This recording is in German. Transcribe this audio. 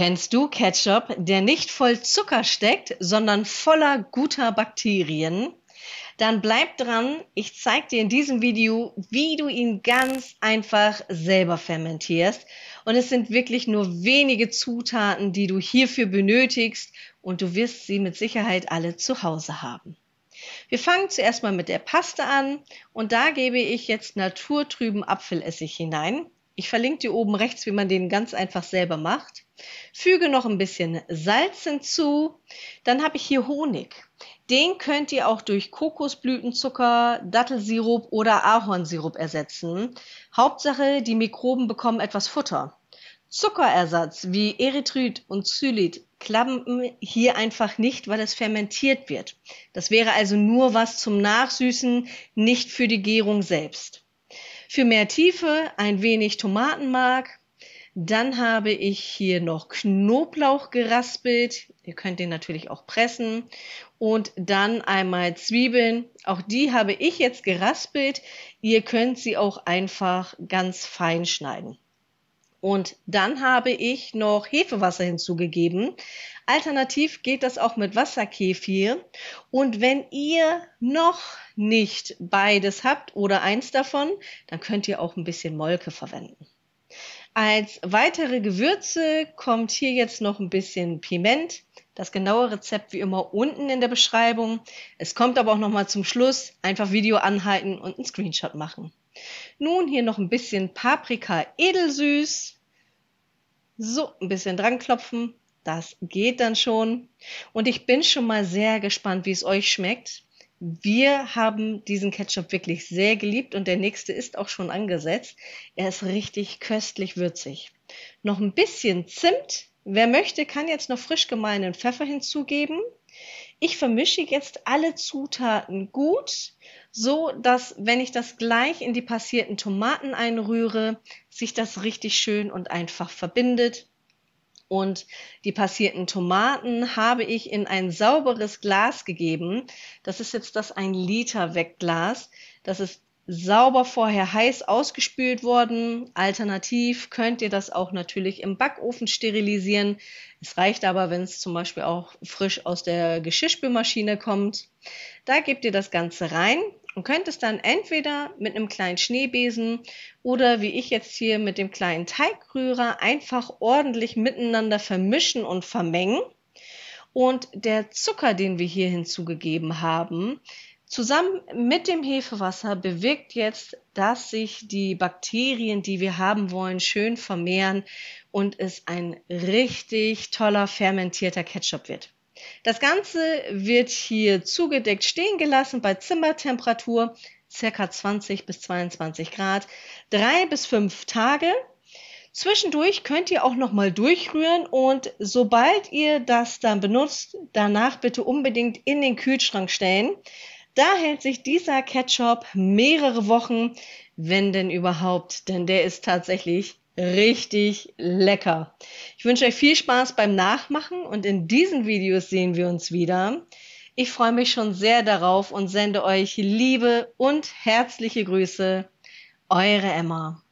Kennst du Ketchup, der nicht voll Zucker steckt, sondern voller guter Bakterien? Dann bleib dran, ich zeige dir in diesem Video, wie du ihn ganz einfach selber fermentierst. Und es sind wirklich nur wenige Zutaten, die du hierfür benötigst und du wirst sie mit Sicherheit alle zu Hause haben. Wir fangen zuerst mal mit der Paste an und da gebe ich jetzt naturtrüben Apfelessig hinein. Ich verlinke dir oben rechts, wie man den ganz einfach selber macht. Füge noch ein bisschen Salz hinzu. Dann habe ich hier Honig. Den könnt ihr auch durch Kokosblütenzucker, Dattelsirup oder Ahornsirup ersetzen. Hauptsache, die Mikroben bekommen etwas Futter. Zuckerersatz wie Erythrit und Xylit klappen hier einfach nicht, weil es fermentiert wird. Das wäre also nur was zum Nachsüßen, nicht für die Gärung selbst. Für mehr Tiefe ein wenig Tomatenmark. Dann habe ich hier noch Knoblauch geraspelt. Ihr könnt den natürlich auch pressen. Und dann einmal Zwiebeln. Auch die habe ich jetzt geraspelt. Ihr könnt sie auch einfach ganz fein schneiden. Und dann habe ich noch Hefewasser hinzugegeben. Alternativ geht das auch mit Wasserkefir. Und wenn ihr noch nicht beides habt oder eins davon, dann könnt ihr auch ein bisschen Molke verwenden. Als weitere Gewürze kommt hier jetzt noch ein bisschen Piment. Das genaue Rezept wie immer unten in der Beschreibung. Es kommt aber auch noch mal zum Schluss. Einfach Video anhalten und einen Screenshot machen. Nun hier noch ein bisschen Paprika edelsüß. So, ein bisschen dran klopfen. Das geht dann schon. Und ich bin schon mal sehr gespannt, wie es euch schmeckt. Wir haben diesen Ketchup wirklich sehr geliebt und der nächste ist auch schon angesetzt. Er ist richtig köstlich würzig. Noch ein bisschen Zimt. Wer möchte, kann jetzt noch frisch gemahlenen Pfeffer hinzugeben. Ich vermische jetzt alle Zutaten gut, so dass, wenn ich das gleich in die passierten Tomaten einrühre, sich das richtig schön und einfach verbindet. Und die passierten Tomaten habe ich in ein sauberes Glas gegeben. Das ist jetzt das 1 Liter Wegglas. Das ist sauber vorher heiß ausgespült worden. Alternativ könnt ihr das auch natürlich im Backofen sterilisieren. Es reicht aber, wenn es zum Beispiel auch frisch aus der Geschirrspülmaschine kommt. Da gebt ihr das Ganze rein und könnt es dann entweder mit einem kleinen Schneebesen oder wie ich jetzt hier mit dem kleinen Teigrührer einfach ordentlich miteinander vermischen und vermengen. Und der Zucker, den wir hier hinzugegeben haben, zusammen mit dem Hefewasser bewirkt jetzt, dass sich die Bakterien, die wir haben wollen, schön vermehren und es ein richtig toller fermentierter Ketchup wird. Das Ganze wird hier zugedeckt stehen gelassen bei Zimmertemperatur, ca. 20 bis 22 Grad, 3 bis 5 Tage. Zwischendurch könnt ihr auch nochmal durchrühren und sobald ihr das dann benutzt, danach bitte unbedingt in den Kühlschrank stellen. Da hält sich dieser Ketchup mehrere Wochen, wenn denn überhaupt, denn der ist tatsächlich richtig lecker. Ich wünsche euch viel Spaß beim Nachmachen und in diesen Videos sehen wir uns wieder. Ich freue mich schon sehr darauf und sende euch Liebe und herzliche Grüße. Eure Emma.